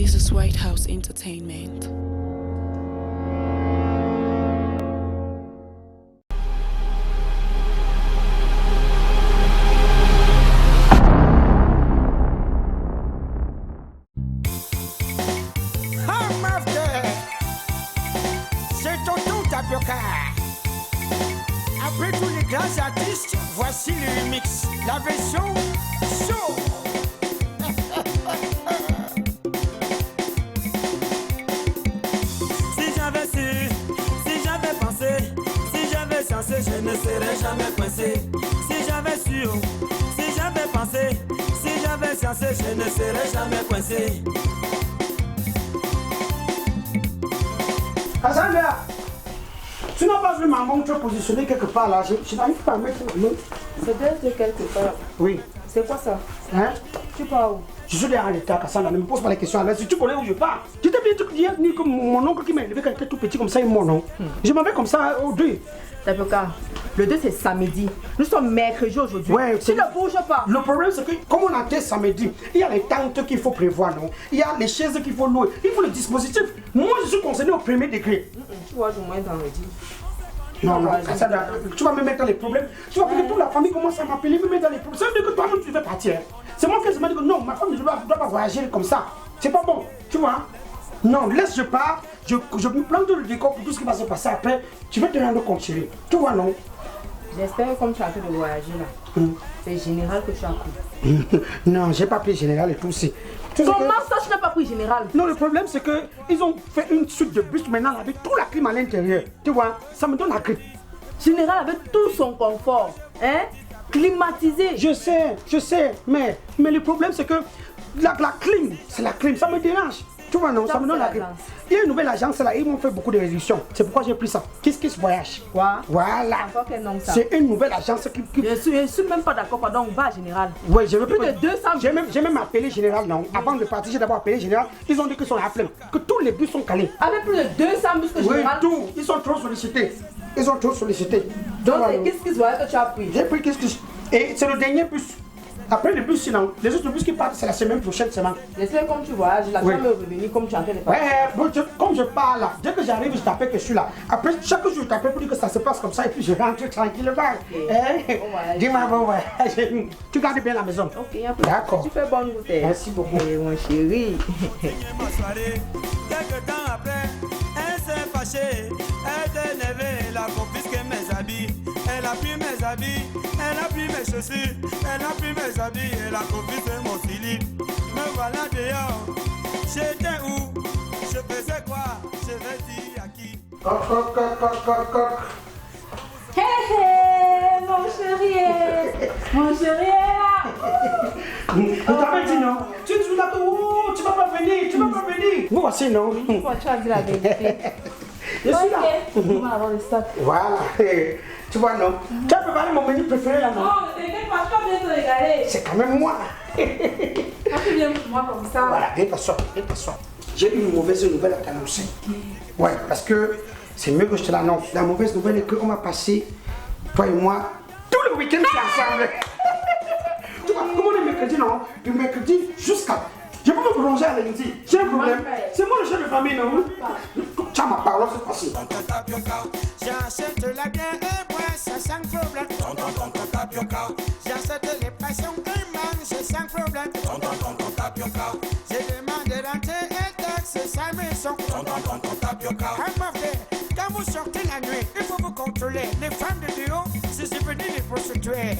This is White House Entertainment. C'est Tonton Tapioca. Après tous les grands artistes, voici le remix, la version show. Si j'avais su, si j'avais pensé, si j'avais censé, je ne serais jamais coincé. Si j'avais su, si j'avais pensé, si j'avais censé, je ne serais jamais coincé. Cassandra, tu n'as pas vu ma montre positionnée quelque part là, je n'arrive pas à mettre la montre. C'est d'être quelque part. Oui. C'est quoi ça? Hein? Tu pars où? Je suis derrière l'État, Cassandra, ne me pose pas les questions. Alors, si tu connais où je pars, tu t'es bien dit que mon oncle qui m'a élevé quand il était tout petit comme ça est mort, non? Je m'en vais comme ça au 2. Tapioca, le 2 c'est samedi. Nous sommes mercredi aujourd'hui. Ouais, tu ne bouges pas. Le problème c'est que, comme on a été samedi, il y a les tentes qu'il faut prévoir, non? Il y a les chaises qu'il faut louer, il faut le dispositif. Moi, je suis concerné au premier degré. Tu vois, je moins vendredi. Non, non, Cassandra, tu vas me mettre dans les problèmes. Tu vas que toute la famille commence à m'appeler, me mettre dans les problèmes. Ça veut dire que toi-même tu veux partir. C'est moi qui m'a dit que non, ma femme ne doit pas voyager comme ça. C'est pas bon, tu vois? Non, laisse, je pars, je me plante le décor pour tout ce qui va se passer après. Tu vas te rendre compte, chérie. Tu vois, non? J'espère que comme tu es en train de voyager là, c'est général que tu as pris. Non, j'ai pas pris général et tout aussi. Comment ça, tu n'as pas pris général? Non, le problème c'est que ils ont fait une suite de bus maintenant avec tout la clim à l'intérieur. Tu vois, ça me donne la grippe. Général avec tout son confort, hein? Climatisé. Je sais, mais le problème c'est que la clim, c'est la clim, ça me dérange. Tu vois, non, ça me donne la grippe. Il y a une nouvelle agence là, ils m'ont fait beaucoup de réductions. C'est pourquoi j'ai pris ça. Kiss Voyage. Quoi? Voilà. Encore quel nom ça? C'est une nouvelle agence qui... Je suis même pas d'accord, pardon, on va à général. Oui, je veux plus de 200. J'ai même appelé général, non. Avant de partir, j'ai d'abord appelé général. Ils ont dit qu'ils sont à la flemme, que tous les bus sont calés. Avec plus de 200 bus que général? Oui, tout. Ils sont trop sollicités. Donc, qu'est-ce qu'ils voient que tu as pris? J'ai pris Kiss. Et c'est le dernier bus. Après le bus, sinon, les autres bus qui partent, c'est la semaine prochaine semaine. J'espère comme tu voyages, là, tu vas me revenir comme tu es en train de parler. Ouais, comme je pars là, dès que j'arrive, je t'appelle que je suis là. Après, chaque jour, je t'appelle pour dire que ça se passe comme ça et puis je rentre tranquillement. Okay. Dis-moi, bon, ouais. Tu gardes bien la maison. Ok, d'accord. Tu fais bonne goûter. Merci beaucoup. Mon chéri. Quelques temps après, elle s'est fâchée, elle était énervée, elle a confisqué mes habits. Elle a pris mes habits, elle a pris mes chaussures, elle a pris mes habits, elle a confisqué mon slip. Me voilà dehors, j'étais où? Je faisais quoi? Je vais dire à qui? Coq. Hé hé, mon chéri est là. Je t'avais dit non. Tu es là, tu vas pas venir, Moi aussi non. Pourquoi tu as dit la vérité? Je suis là. On va avoir le stock. Voilà. Tu vois, non? Tu as préparé mon menu préféré là, non? Non, ne t'inquiète pas, je peux bien te régaler. C'est quand même moi. Quand tu viens pour moi comme ça. Voilà, viens t'asseoir. J'ai une mauvaise nouvelle à t'annoncer. Ouais, parce que c'est mieux que je te l'annonce. La mauvaise nouvelle est qu'on va passer, toi et moi, tout le week-end ensemble. Tu vois, comme on est mercredi, non? Du mercredi jusqu'à... Je peux me prolonger à lundi. J'ai un problème. C'est moi le chef de famille, non? Tu as ma parole, c'est facile. J'achète la bière et bois, ça sans problème. Tapioca. J'achète les passions et mange sans problème. Tapioca. Je demande d'entrer et taxe sa maison. Tapioca. Quand vous sortez la nuit, il faut vous contrôler. Les femmes de bureau, c'est devenu les prostituées.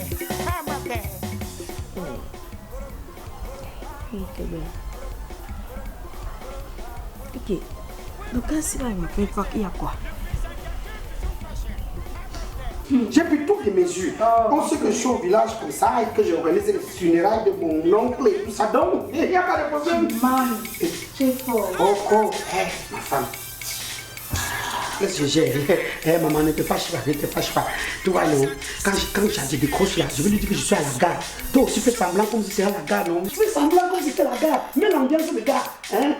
Ok. Donc, quand c'est là, il me fait fuck, il y a quoi? J'ai pris toutes les mesures. On sait que je suis au village comme ça et que j'organise les funérailles de mon oncle et tout ça. Donc, il n'y a pas de problème. Man, c'est fort. Oh, ma femme. Laisse-moi gérer. Maman, ne te fâche pas, Tu vois, non, quand j'ai décroché là, je veux lui dire que je suis à la gare. Toi aussi, fais semblant comme si c'était à la gare, non? Tu fais semblant comme si c'était à la gare. Mets l'ambiance de gare. Hein?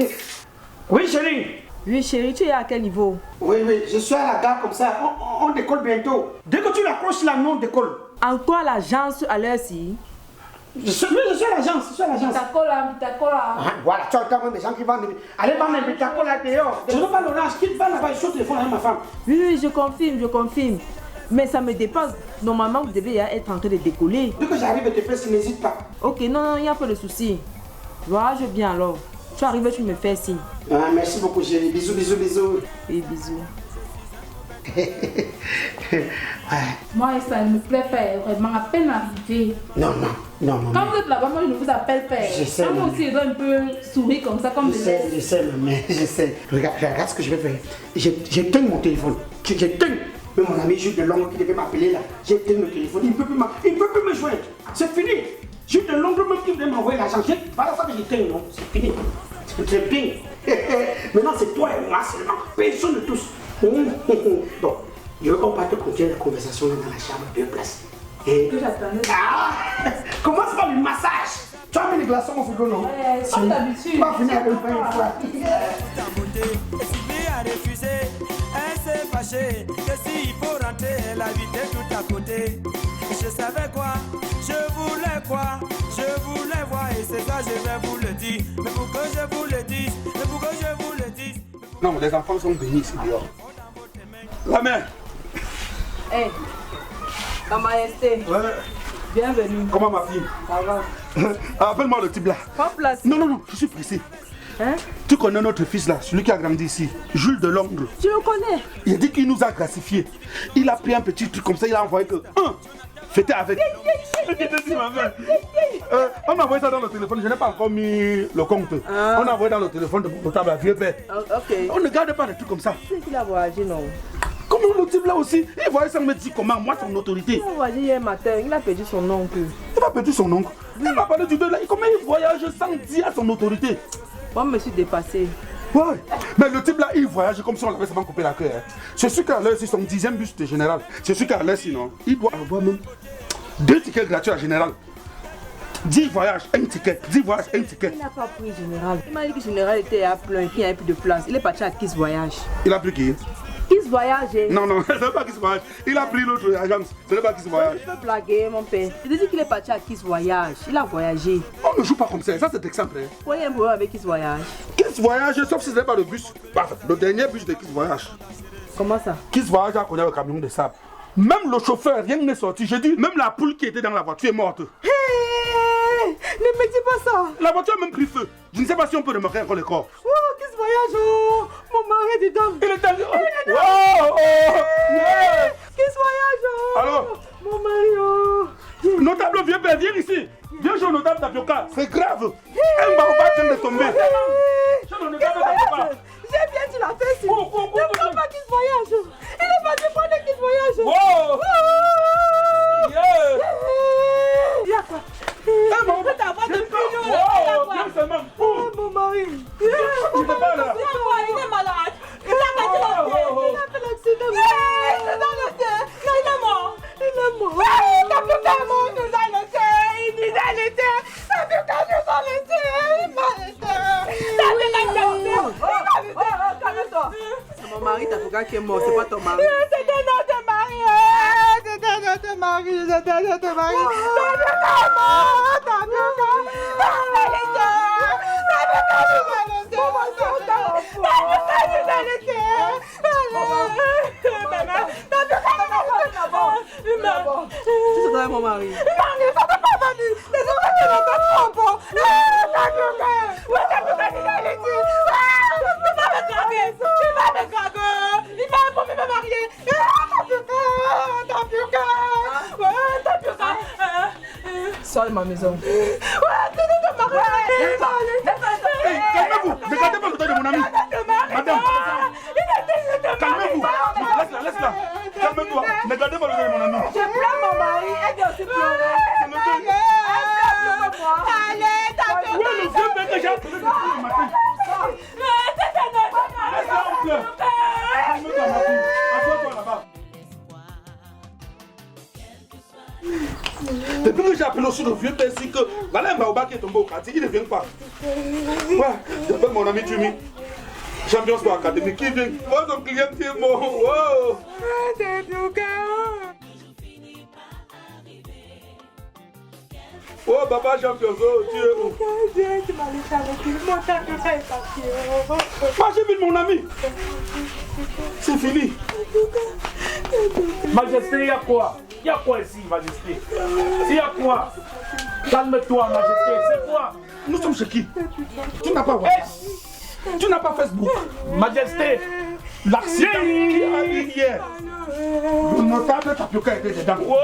Oui, chérie. Oui, chérie, tu es à quel niveau? Oui, je suis à la gare comme ça. On décolle bientôt. Dès que tu l'accroches là, non, on décolle. Encore à l'agence à l'heure-ci? Je suis à l'agence, Vitacola. Ah, voilà, tu as quand même des gens qui vendent. Allez vendre des Vitacola dehors. Je ne veux pas l'orange, qui va là-bas, je suis au téléphone avec ma femme. Oui, je confirme. Mais ça me dépasse. Normalement, vous devez être en train de décoller. Dès que j'arrive, te fais, n'hésite pas. Ok, non, il n'y a pas de souci. Voilà, je viens alors. Tu arrives, tu me fais signe. Ah, merci beaucoup, chérie. Bisous. Et bisous. Ouais. Moi, ça ne me plaît pas, vraiment, à peine arrivé. Non. Quand vous êtes là-bas, moi, je ne vous appelle pas. Je sais, Moi aussi, je dois un peu sourire comme ça, comme Je sais, mais je sais. Regarde ce que je vais faire. J'éteins mon téléphone. J'éteins. Mais mon ami Jules Delongre qui devait m'appeler là, j'éteins le téléphone. Il ne peut plus me joindre. C'est fini. Jules Delongre même qui devait m'envoyer l'argent. Voilà ça que j'éteins, non. C'est fini. C'est bien. Maintenant, c'est toi et moi seulement. Personne de tous. Bon, je veux qu'on parte continuer la conversation là dans la chambre de place. Et... Que j'attendais. Ah, commence par le massage. Tu as mis les glaçons au frigo, non? Comme d'habitude. Tu vas finir avec le pain une fois. Ta beauté, Sylvie a refusé, elle s'est fâchée, que s'il faut rentrer, elle habitait tout à côté. Je savais quoi, je voulais quoi, je voulais voir et c'est ça je vais vous le dire. Mais pour que je vous le dise, Non, les enfants sont bénis ici dehors. La mère. Hé, ta majesté. Ouais. Bienvenue. Comment ma fille? Ça va. Appelle-moi le type là. Prends place. Non, je suis pressé. Hein? Tu connais notre fils là, celui qui a grandi ici, Jules Delongre. Tu le connais? Il a dit qu'il nous a gracifié. Il a pris un petit truc comme ça, il a envoyé que fêter avec. On a envoyé ça dans le téléphone, je n'ai pas encore mis le compte. On a envoyé dans le téléphone de mon portable à vieux père. Ok. On ne garde pas des trucs comme ça. C'est qu'il a voyagé, non? Comment le type là aussi? Il voyait ça me dit comment, moi son autorité. Il a voyagé hier matin, il a perdu son oncle. Il a perdu son oncle. Il m'a parlé du deux là. Comment il voyage sans dire à son autorité? Moi, je me suis dépassé. Ouais, mais le type là, il voyage comme si on l'avait seulement coupé la queue. C'est sûr qu'à l'heure, c'est son 10e bus de général. C'est sûr qu'à l'heure, sinon, il doit avoir même 2 tickets gratuits à général. 10 voyages, 1 ticket. 10 voyages, 1 ticket. Il n'a pas pris général. Il m'a dit que général était à plein, qu'il n'y avait plus de place. Il est parti à Kiss Voyage. Il a pris qui? Kiss Voyage. Non, ce n'est pas Kiss Voyage. Il a pris l'autre agence. Ce n'est pas Kiss Voyage. Tu peux blaguer, mon père. Je te dis qu'il est parti à Kiss Voyage. Il a voyagé. On ne joue pas comme ça. Ça, c'est exemple. Vous voyez un problème avec Kiss Voyage? Kiss Voyage, sauf si ce n'est pas le bus. Le dernier bus de Kiss Voyage. Comment ça? Kiss Voyage a connu le camion de sable. Même le chauffeur, rien n'est sorti. Je dis, même la poule qui était dans la voiture est morte. Ne me dis pas ça. La voiture a même pris feu. Je ne sais pas si on peut remarquer encore le corps. Oh, Kiss Voyage, oh. Mon mari est dedans. Il est dans yeah. Kiss Voyage, oh. Alors? Mon mari, oh. Notable, viens ici. Viens jouer au notable tapioca. C'est grave. Un baobab vient de tomber. J'ai bien dit la fête. Ne prends pas Kiss Voyage. Il est parti prendre Kiss Voyage. Wow. Il y a quoi? Mon mari. Je ne sais pas là. Il est malade. Il a fait l'accident. Il est dans le cœur. Il est mort. T'as pu faire mon nous dans le cœur. Il est dans le cœur. T'as pu faire nous dans le cœur. Il m'a le cœur. Calme-toi. C'est mon mari, t'as trouvé qui est mort. C'est pas ton mari. C'est notre mari. C'est notre mari. C'est notre mari. Mon mari. Sors de ma maison. Calmez-vous. Ne gardez pas le temps de mon ami. Madame. Calmez-vous. Laisse-la. Calmez-toi. Ne gardez pas le temps de mon ami. Je pleure mon mari. Elle doit aussi pleurer. Allez, t'as où est le vieux mec que j'ai appelé depuis ce matin? Laisse-la en pleurs. Calme-toi ma fille. Assois-toi là-bas. Depuis que j'ai appelé aussi le vieux père ici que voilà un baobab qui est tombé au quartier, il ne vient pas. Ouais, j'appelle mon ami Tumi. Champion Sport Academy qui vient. Oh, son client qui est mort. Wow. Oh, papa champion, tu es où? Tu m'as laissé avec lui. Mon tapioca est parti. Moi, j'ai vu mon ami. C'est fini. Majesté, il y a quoi? Il y a quoi ici, Majesté? Il y a quoi? Calme-toi, Majesté, c'est quoi? Nous sommes chez qui? Tu n'as pas WhatsApp. Tu n'as pas Facebook. Majesté, L'accident qui a eu hier. Le notable tapioca était dedans. oh!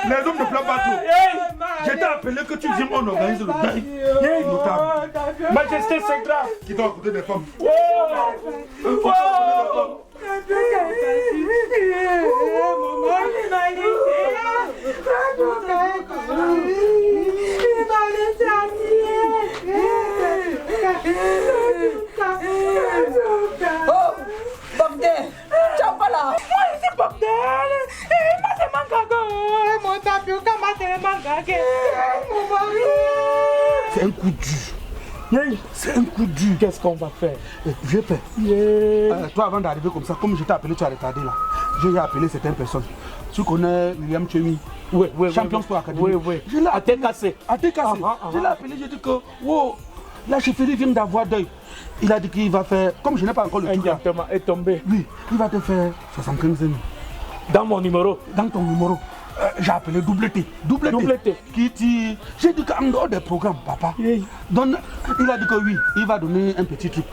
Les hommes ne pleurent pas trop. Je t'ai appelé que tu viens, on organise le deuil. Notable. Majesté, c'est grave. Qui t'a écouté des femmes. Oh! Oh! Oh, bordel, tu as pas là. Moi, je suis bordel. Mon tapioca m'a tellement gagné. Mon mari. C'est un coup dur. C'est un coup dur. Qu'est-ce qu'on va faire? J'ai peur. Toi, avant d'arriver comme ça, comme je t'ai appelé, tu as retardé là. J'ai appelé certaines personnes. Tu connais William Chemi? Oui, Champion Sport Academy. Oui. Je l'ai À tête cassée. À tête cassée. Je l'ai appelé, j'ai dit que, wow, la chefferie vient d'avoir deuil. Il a dit qu'il va faire, comme je n'ai pas encore le truc là. Exactement, est tombé. Oui, il va te faire 75 000. Dans mon numéro. Dans ton numéro. J'ai appelé Double T. Double T. Qui dit, j'ai dit qu'en dehors des programmes, papa, donne, il a dit que oui, il va donner un petit truc.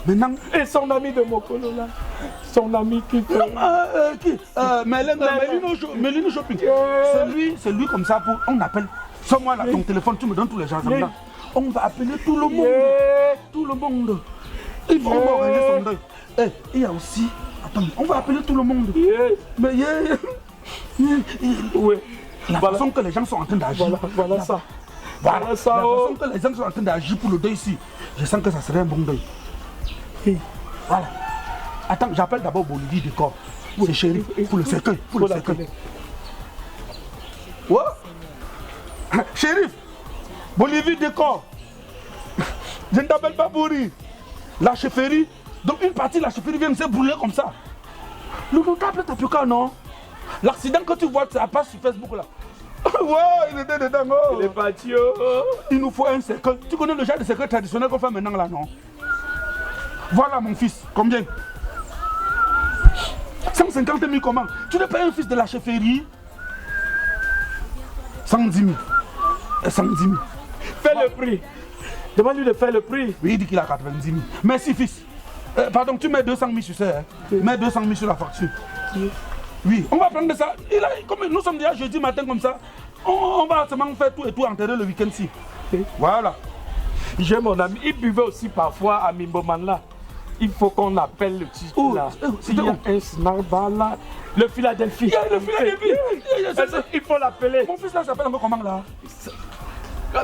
Maintenant. Et son ami de Mokolo là. Son ami qui fait. Non, qui Melino Shopping. C'est lui comme ça pour. On appelle. Sors-moi là ton téléphone, tu me donnes tous les gens là. On va appeler tout le monde. Tout le monde. Il faut organiser son deuil. Il y a aussi. Attends, on va appeler tout le monde. Mais la façon que les gens sont en train d'agir. Voilà ça. Voilà ça. La façon que les gens sont en train d'agir pour le deuil ici. Je sens que ça serait un bon deuil. Voilà. Attends, j'appelle d'abord Bolivie du corps. C'est chéri. Pour le cercueil. Pour le cercueil. Ouais. Shérif. Bolivie du corps. Je ne t'appelle pas Bouri. La chefferie. Donc une partie de la chefferie vient de se brûler comme ça. Le notable tapioca, non? L'accident que tu vois, ça passe sur Facebook là. Ouais, il était dedans. Oh. Il est parti. Il nous faut un cercueil. Tu connais le genre de cercueil traditionnel qu'on fait maintenant là, non? Voilà mon fils. Combien? 150 000 comment? Tu n'es pas un fils de la chefferie? 110 000. 110 000. Fais le prix. Demande-lui de faire le prix. Oui, il dit qu'il a 90 000. Merci fils. Pardon, tu mets 200 000 sur ça. Hein? Mets 200 000 sur la facture. Oui, on va prendre ça. Comme nous sommes déjà jeudi matin comme ça, on va seulement faire tout et tout enterrer le week-end-ci. Voilà. J'ai mon ami, il buvait aussi parfois à Mimboman là. Il faut qu'on appelle le titre là. Il y a un snarba là. Le Philadelphie. Le Philadelphie. Il faut l'appeler. Mon fils là s'appelle encore comment là?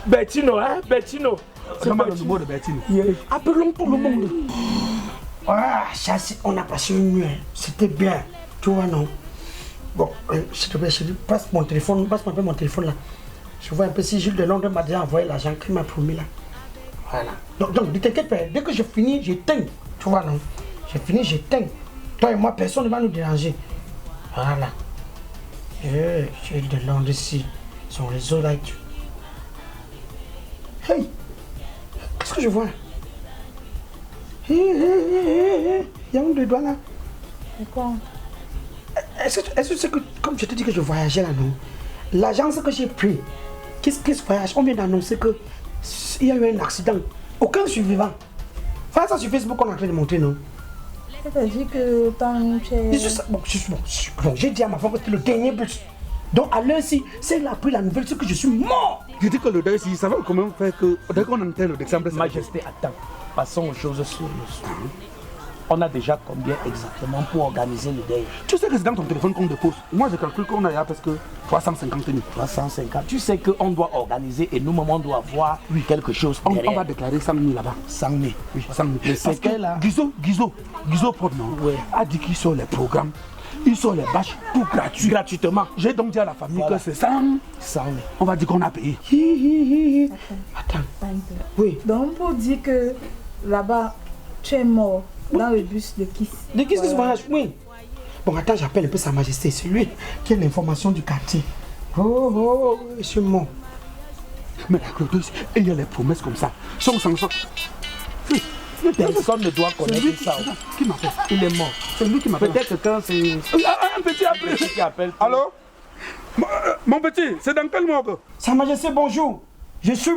Bettino, hein? Bettino. C'est pas le numéro de Bettino. Appelons tout le monde. Ah, ça, on a passé une nuit. C'était bien. Tu vois, non? Bon, s'il te plaît, chérie, passe mon téléphone, passe-moi un peu mon téléphone là. Je vois un peu si Jules de Londres m'a déjà envoyé l'argent qu'il m'a promis là. Voilà. Donc, ne t'inquiète pas, dès que je finis, j'éteins. Tu vois, non? J'ai fini, j'éteins. Toi et moi, personne ne va nous déranger. Voilà. Jules de Londres ici, son réseau là. Hey! Qu'est-ce que je vois? Il y a un de doigts là. C'est quoi? Est-ce que c'est que, comme je te dis que je voyageais là, non? L'agence que j'ai pris, qu'est-ce voyage? On vient d'annoncer qu'il y a eu un accident. Aucun survivant. Voilà ça sur Facebook qu'on est en train de montrer, non? C'est-à-dire que ton Bon, j'ai dit à ma femme que c'était le dernier bus. Donc à l'heure-ci, si elle a pris la nouvelle, c'est que je suis mort. Je dis que le deuil, si ça va comment faire que dès qu'on entend le décembre, Majesté, attends. Passons aux choses sérieuses. On a déjà combien exactement pour organiser le deuil? Tu sais que c'est dans ton téléphone qu'on dépose. Moi, je calcule qu'on a presque 350 000. 350. Tu sais qu'on doit organiser et nous-mêmes, on doit avoir quelque chose derrière. On va déclarer 100 000 là-bas. 100 000. Oui, 100 000. Le secret là. Guizo Prod, non? Oui. A dit qu'il sort les programmes. Il sort les bâches tout gratuit. Gratuitement. J'ai donc dit à la famille que c'est 100 000. On va dire qu'on a payé. Attends. Oui. Donc pour dire que là-bas, tu es mort dans le bus de Kiss. De Kiss voyage, oui. Bon, attends, j'appelle un peu Sa Majesté. C'est lui qui a l'information du quartier. Oh, je suis mort. Mais et il y a les promesses comme ça. Sans. Personne ne doit connaître ça. Qui m'appelle? Il est mort. C'est lui qui m'appelle. Peut-être que quand c'est Un petit appelé. qui appelle. Allô? Mon petit, c'est dans quel morgue? Sa Majesté, bonjour. Je suis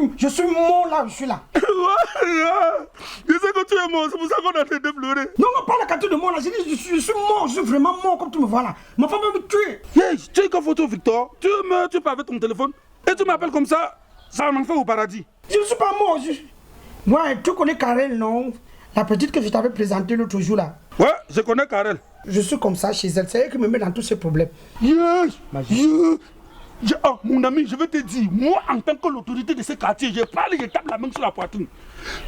mort là, je suis là. Je sais que tu es mort, c'est pour ça qu'on a été pleurer. Non, pas la carte de mort là. Je dis, je suis mort, je suis vraiment mort comme tu me vois là. Ma femme va me tuer. Hey, tu es qu'en photo, Victor. Tu peux avec ton téléphone et tu m'appelles comme ça. Ça m'en fait au paradis. Je ne suis pas mort. Ouais, tu connais Karel, non? La petite que je t'avais présentée l'autre jour là. Ouais, je connais Karel. Je suis comme ça chez elle. C'est elle qui me met dans tous ces problèmes. Oh, mon ami, je vais te dire, moi en tant que l'autorité de ce quartier, je parle et je tape la main sur la poitrine.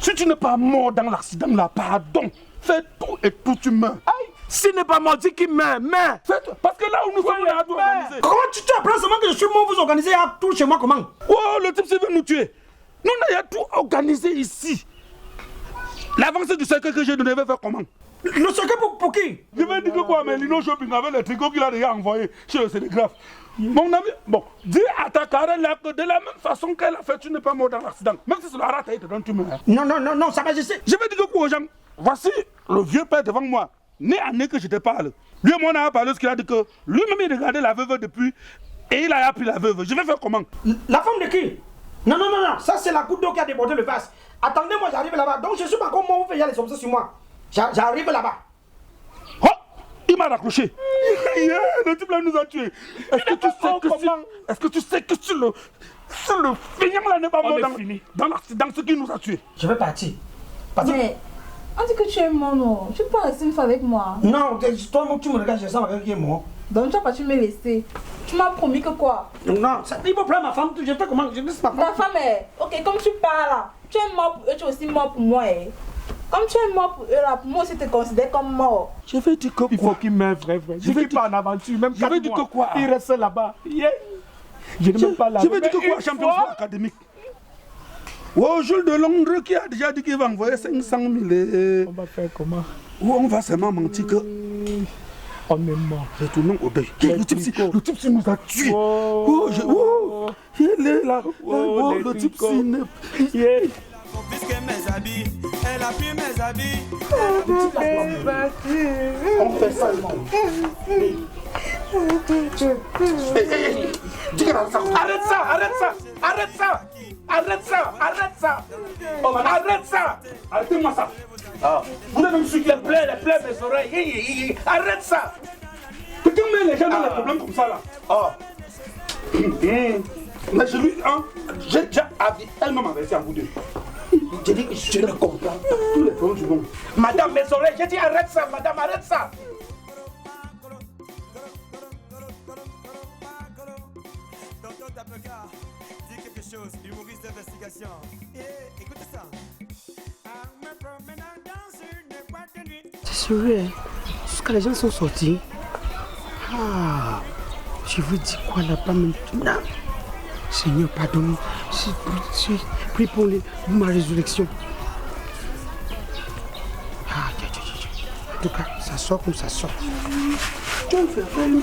Si tu n'es pas mort dans l'accident là, pardon, fais tout et tout tu meurs. Aïe, s'il n'est pas mort, dis qu'il meurt, mais. Parce que là où nous sommes, on a tout organisé. Comment tu t'apprends seulement que je suis mort, vous organisez à tout chez moi comment? Oh, le type veut nous tuer. Nous, on a tout organisé ici. L'avancée du cercle que j'ai donné va faire comment? Le secret pour qui? Je vais dire que quoi, mais Lino Shopping avec les tricots qu'il a déjà envoyés chez le télégraphe. Mon ami, bon, dis à ta Karel là que de la même façon qu'elle a fait, tu n'es pas mort dans l'accident. Même si c'est la rate, tu meurs. Non, Sa Majesté. Je vais dire que quoi aux gens? Voici le vieux père devant moi, né à né que je te parle. Lui et moi, on a parlé ce qu'il a dit que lui-même il regardait la veuve depuis et il a appris la veuve. Je vais faire comment? La femme de qui? Non, ça c'est la goutte d'eau qui a débordé le vase. Attendez-moi, j'arrive là-bas. Donc je suis pas comme moi, vous faites les objets sur moi. J'arrive là-bas. Oh, il m'a raccroché. Le type là nous a tués. Est-ce que tu sais que si le feignant là n'est pas mort dans l'accident, ce qui nous a tués? Je vais partir. Mais, on dit que tu es mort, non? Tu peux pas rester une fois avec moi. Non, toi tu me regardes, je sens qui est mort. Donc tu vas pas tu me laisser. Tu m'as promis que quoi? Non, il faut prendre ma femme, je fais comment? Je laisse ma femme. Ta femme est... Ok, comme tu parles là, tu es mort pour eux, tu es aussi mort pour moi. Comme tu es mort pour eux là, pour moi aussi te considère comme mort. Je vais dire que quoi? Il faut qu'il meure, vrai. Je vais pas en aventure, même 4 mois. dire que quoi? Il reste là-bas. Yeah. Je ne même pas là. Je vais dire que quoi? Champion académique. Oh, Jules de Londres qui a déjà dit qu'il va envoyer 500 000. On va faire comment? Ou on va seulement mentir que... On est mort. Retournons au deuil. Le type nous a tués. Il est là. Le type Confisquer mes habits, elle a pris mes habits. On fait ça, Arrête ça. Arrêtez-moi ça. Vous avez même su que les plaies mes oreilles. Arrête ça. Quelqu'un met les gens dans les problèmes comme ça là. Mais je lui, j'ai déjà avis, elle-même avait à vous deux. Je dis que je ne comprends pas. Tous les problèmes du monde. Madame, mes oreilles, j'ai dit arrête ça, madame, arrête ça. Tonton Tapeca dit quelque chose, humoriste d'investigation. Écoutez ça. En me promenant dans une boîte de nuit. C'est sérieux, hein? Jusqu'à les gens sont sortis. Je vous dis quoi là-bas maintenant? Seigneur, pardonne. Prie pour ma résurrection. En tout cas, ça sort comme ça sort. Tu vas me faire faire une...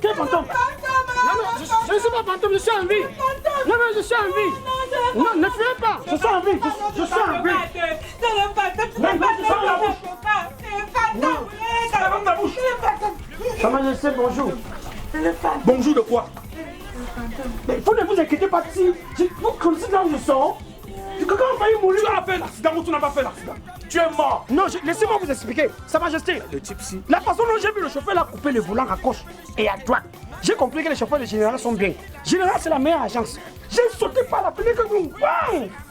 Quel fantôme? Je ne suis pas fantôme, je suis en vie. Non, je suis en vie. Non, ne fuyez pas. Je suis en vie. Je suis en vie. Sa Majesté, bonjour. Bonjour de quoi? Mais vous ne vous inquiétez pas si vous connaissez là où je sors. Quelqu'un a failli mourir. Tu as fait l'accident ou tu n'as pas fait l'accident? Tu es mort. Non, laissez-moi vous expliquer. Sa Majesté, Le type si. la façon dont j'ai vu le chauffeur là couper le volant à gauche et à droite, j'ai compris que les chauffeurs de Général sont bien. Général, c'est la meilleure agence. J'ai sauté par la fenêtre comme vous.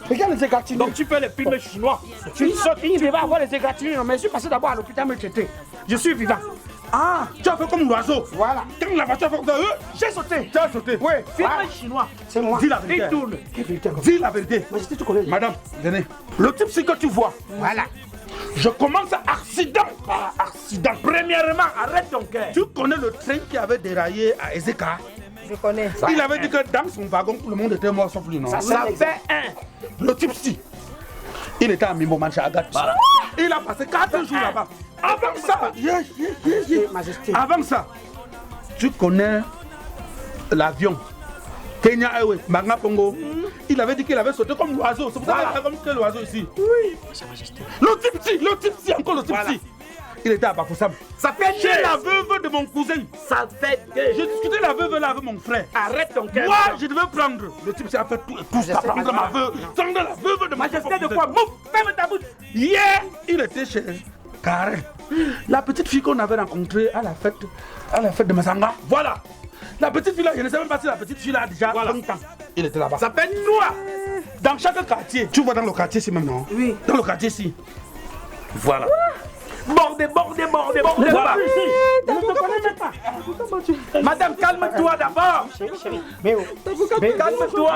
Regarde les égratignures. Donc tu fais les films chinois. Tu sautes, il devait avoir les égratignures, mais je suis passé d'abord à l'hôpital me traiter. Je suis vivant. Tu as fait comme l'oiseau. Voilà. Quand la voiture a fait comme ça, J'ai sauté. tu as sauté. Oui, Film voilà. chinois. C'est moi. Dis la vérité. Il tourne. Quelle vérité encore? Dis la vérité. Majesté, tu connais. Madame, venez. Le type, c'est que tu vois. Voilà. Je commence à accident par accident. Premièrement, arrête ton cœur. Tu connais le train qui avait déraillé à Ezeka? Je connais. Il avait dit que dans son wagon, tout le monde était mort sauf lui, non? Ça fait un. Le type si. Il était à Mimboman chez Agathe. Voilà. Il a passé 4 jours là-bas. Avant ça, Majesté. Avant ça, tu connais l'avion Kenya Airways, Magna Pongo. Il avait dit qu'il avait sauté comme l'oiseau. C'est pour ça qu'il a fait comme l'oiseau ici. Oui. Le type ci, encore le type ci. Il était à Bafoussam. Ça fait chez la veuve de mon cousin. Ça fait J'ai discuté la veuve là avec mon frère. Arrête ton cœur. Moi, je devais prendre. Le type s'est fait tout ça. Prendre ma veuve. Prendre la veuve de mon cousin. Majesté de quoi? Mouf, ferme ta bouche. Hier, il était chez Karen. La petite fille qu'on avait rencontrée à la fête de Massanga. Voilà. La petite fille là, je ne sais même pas si la petite fille là a déjà longtemps. Il était là-bas. Ça fait noir. Dans chaque quartier. Tu vois dans le quartier ici même, non? Oui. Dans le quartier ici. Voilà. Bordé. Voilà. Je ne te connais même pas. Madame, calme-toi d'abord. Calme-toi.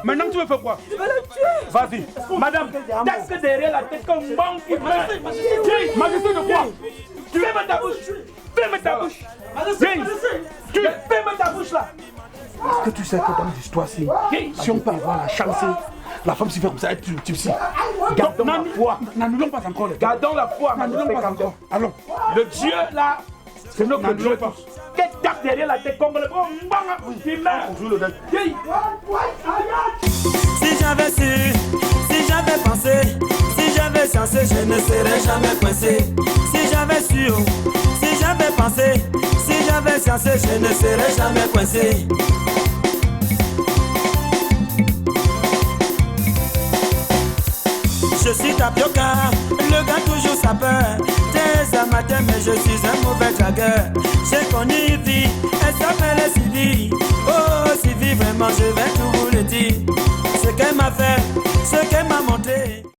Maintenant, tu veux faire quoi? Je vais le tuer. Vas-y. Madame, qu'est-ce que derrière la tête comme banque qui meurt? Majesté de quoi? Ferme ta bouche. Ferme ta bouche. Ferme ta bouche là. Est-ce que tu sais que dans l'histoire, si on peut avoir la chance, la femme s'y fait comme ça, tu sais. Gardons la foi. N'annulons pas encore les gars. Gardons la foi. N'annulons pas encore. Allons. Le Dieu là, c'est notre Dieu. Qu'est-ce que tape derrière la tête comme le bon? On joue le deck. Si j'avais su, si j'avais pensé, si j'avais censé, je ne serais jamais coincé. Si j'avais su, si j'avais pensé, si j'avais censé, je ne serais jamais coincé. Je suis Tapioca, le gars toujours sapeur. T'es amateur mais je suis un mauvais dragueur. J'ai connu une fille, elle s'appelle Sylvie. Oh Sylvie, vraiment je vais tout vous le dire. Ce qu'elle m'a fait, ce qu'elle m'a montré.